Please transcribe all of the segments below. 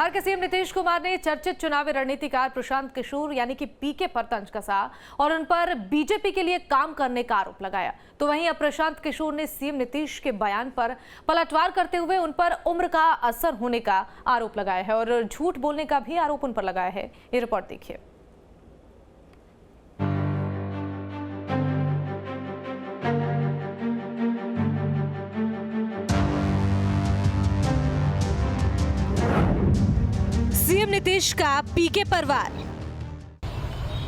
बिहार के सीएम नीतीश कुमार ने चर्चित चुनावी रणनीतिकार प्रशांत किशोर यानी कि पीके पर तंज कसा और उन पर बीजेपी के लिए काम करने का आरोप लगाया। तो वहीं अब प्रशांत किशोर ने सीएम नीतीश के बयान पर पलटवार करते हुए उन पर उम्र का असर होने का आरोप लगाया है और झूठ बोलने का भी आरोप उन पर लगाया है। ये रिपोर्ट देखिए। सीएम नीतीश का पीके पर वार।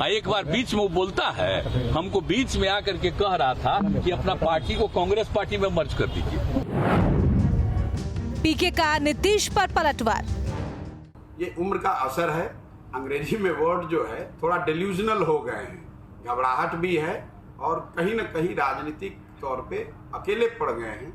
एक बार बीच में वो बोलता है, हमको बीच में आकर के कह रहा था कि अपना पार्टी को कांग्रेस पार्टी में मर्ज कर दीजिए। पीके का नीतीश पर पलटवार। ये उम्र का असर है। अंग्रेजी में वर्ड जो है थोड़ा डिल्यूजनल हो गए हैं, घबराहट भी है और कहीं न कहीं राजनीतिक तौर पे अकेले पड़ गए हैं।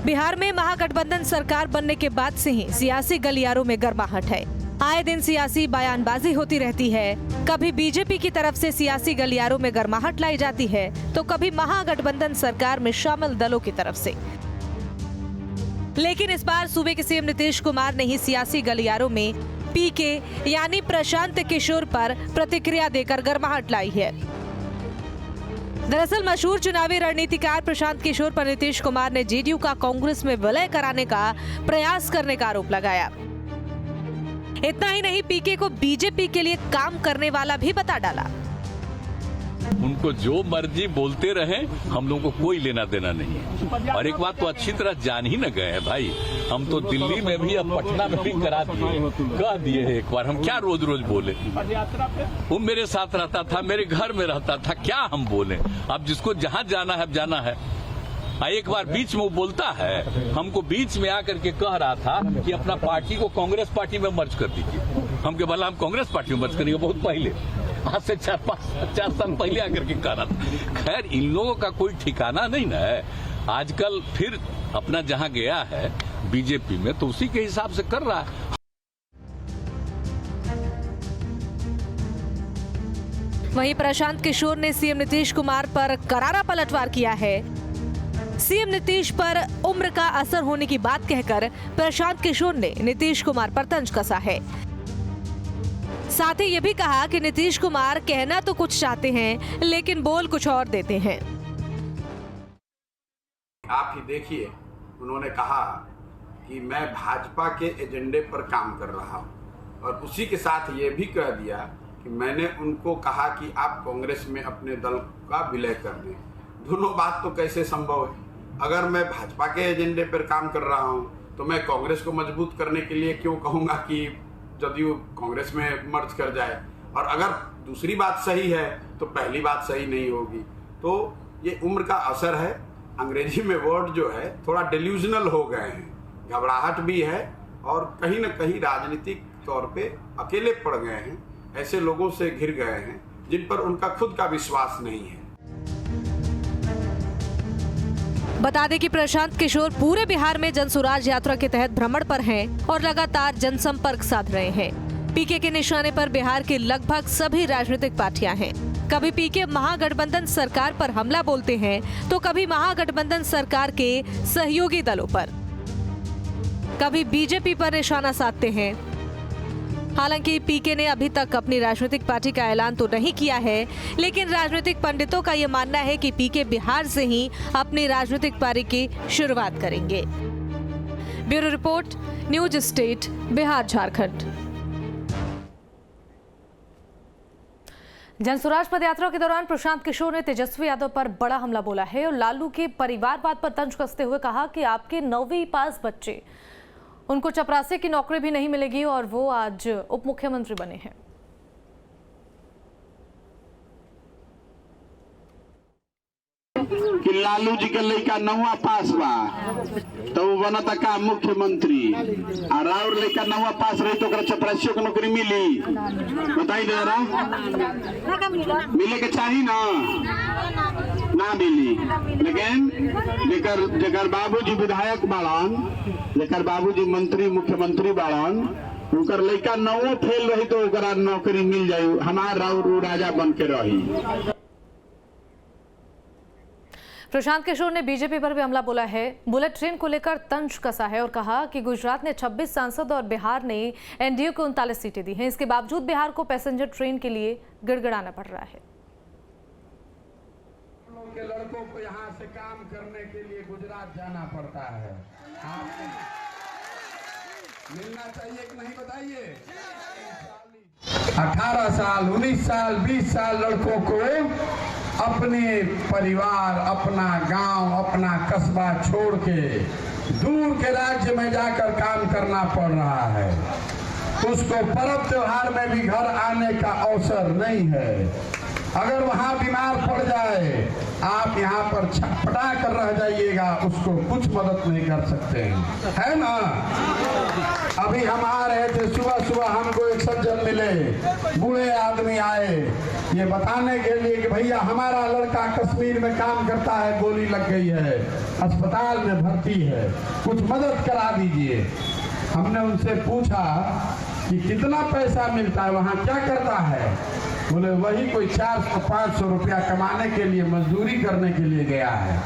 बिहार में महागठबंधन सरकार बनने के बाद से ही सियासी गलियारों में गर्माहट है। आए दिन सियासी बयानबाजी होती रहती है। कभी बीजेपी की तरफ से सियासी गलियारों में गर्माहट लाई जाती है तो कभी महागठबंधन सरकार में शामिल दलों की तरफ से। लेकिन इस बार सूबे के सीएम नीतीश कुमार ने ही सियासी गलियारों में पीके यानी प्रशांत किशोर पर प्रतिक्रिया देकर गर्माहट लाई है। दरअसल मशहूर चुनावी रणनीतिकार प्रशांत किशोर पर नीतीश कुमार ने जेडीयू का कांग्रेस में विलय कराने का प्रयास करने का आरोप लगाया। इतना ही नहीं, पीके को बीजेपी के लिए काम करने वाला भी बता डाला। उनको जो मर्जी बोलते रहे, हम लोगों को कोई लेना देना नहीं है। और एक बात तो अच्छी तरह जान ही न गए हैं भाई, हम तो दिल्ली में भी अब पटना में भी करा दिए, कह दिए एक बार। हम क्या रोज रोज बोले? वो मेरे साथ रहता था, मेरे घर में रहता था, क्या हम बोले? अब जिसको जहां जाना है अब जाना है। एक बार बीच में वो बोलता है, हमको बीच में आकर के कह रहा था कि अपना पार्टी को कांग्रेस पार्टी में मर्ज कर दीजिए। हम के भला हम कांग्रेस पार्टी में मर्ज करेंगे, बहुत पहले, आज से 4 साल पहले आकर के कह रहा था। खैर इन लोगों का कोई ठिकाना नहीं ना है। आजकल फिर अपना जहां गया है बीजेपी में तो उसी के हिसाब से कर रहा है। वहीं प्रशांत किशोर ने सीएम नीतीश कुमार पर करारा पलटवार किया है। सीएम नीतीश पर उम्र का असर होने की बात कहकर प्रशांत किशोर ने नीतीश कुमार पर तंज कसा है। साथ ही ये भी कहा कि नीतीश कुमार कहना तो कुछ चाहते हैं लेकिन बोल कुछ और देते हैं। आप ही देखिए, उन्होंने कहा कि मैं भाजपा के एजेंडे पर काम कर रहा हूं और उसी के साथ ये भी कह दिया कि मैंने उनको कहा कि आप कांग्रेस में अपने दल का विलय कर दें। दोनों बात तो कैसे संभव है? अगर मैं भाजपा के एजेंडे पर काम कर रहा हूं तो मैं कांग्रेस को मजबूत करने के लिए क्यों कहूंगा कि जदयू कांग्रेस में मर्ज कर जाए? और अगर दूसरी बात सही है तो पहली बात सही नहीं होगी। तो ये उम्र का असर है। अंग्रेजी में वर्ड जो है थोड़ा डिल्यूजनल हो गए हैं, घबराहट भी है और कहीं न कहीं राजनीतिक तौर पे अकेले पड़ गए हैं। ऐसे लोगों से घिर गए हैं जिन पर उनका खुद का विश्वास नहीं है। बता दें कि प्रशांत किशोर पूरे बिहार में जनसुराज यात्रा के तहत भ्रमण पर हैं और लगातार जनसंपर्क साध रहे हैं। पीके के निशाने पर बिहार की लगभग सभी राजनीतिक पार्टियां हैं। कभी पीके महागठबंधन सरकार पर हमला बोलते हैं तो कभी महागठबंधन सरकार के सहयोगी दलों पर, कभी बीजेपी पर निशाना साधते हैं। हालांकि पीके ने अभी तक अपनी राजनीतिक पार्टी का ऐलान तो नहीं किया है, लेकिन राजनीतिक पंडितों का यह मानना है कि पीके बिहार से ही अपनी राजनीतिक पारी की शुरुआत करेंगे। Bureau report, news state, Bihar Jharkhand. Jan Suraaj पदयात्रा के दौरान प्रशांत किशोर ने तेजस्वी यादव पर बड़ा हमला बोला है और लालू के परिवारवाद पर तंज कसते हुए कहा कि आपके 9वीं पास बच्चे, उनको चपरासी की नौकरी भी नहीं मिलेगी और वो आज उप मुख्यमंत्री बने हैं। कि लालू जी के लड़का 9वां पास बा तो वो बनता का मुख्यमंत्री, और और लड़का 9वां पास रही तो चपरासियों की नौकरी मिली? बताई दे रहा, मिले के चाहिए ना मिली। लेकिन जेकर बाबूजी विधायक बाड़न, जेकर बाबूजी मंत्री मुख्यमंत्री बाड़न, उनकर लड़का 9वां फेल रही तो ओकरा नौकरी मिल जाये। हमार राजा बन के रही। प्रशांत किशोर ने बीजेपी पर भी हमला बोला है। बुलेट ट्रेन को लेकर तंज कसा है और कहा कि गुजरात ने 26 सांसद और बिहार ने एनडीए को 39 सीटें दी हैं। इसके बावजूद बिहार को पैसेंजर ट्रेन के लिए गिड़गिड़ाना पड़ रहा है। के लड़कों को यहाँ से काम करने के लिए गुजरात जाना पड़ता है। आपको मिलना चाहिए कि नहीं बताइए। 18 साल, 19 साल, 20 साल लड़कों को अपने परिवार, अपना गांव, अपना कस्बा छोड़ के दूर के राज्य में जाकर काम करना पड़ रहा है। उसको पर्व त्योहार में भी घर आने का अवसर नहीं है। अगर वहां बीमार पड़ जाए, आप यहाँ पर छटपटा कर रह जाइएगा, उसको कुछ मदद नहीं कर सकते हैं, है ना। अभी हम आ रहे थे, सुबह सुबह हमको एक सज्जन मिले, बूढ़े आदमी आए ये बताने के लिए कि भैया हमारा लड़का कश्मीर में काम करता है, गोली लग गई है, अस्पताल में भर्ती है, कुछ मदद करा दीजिए। हमने उनसे पूछा कि कितना पैसा मिलता है, वहाँ क्या करता है? बोले वही कोई 400-500 रुपया कमाने के लिए, मजदूरी करने के लिए गया है।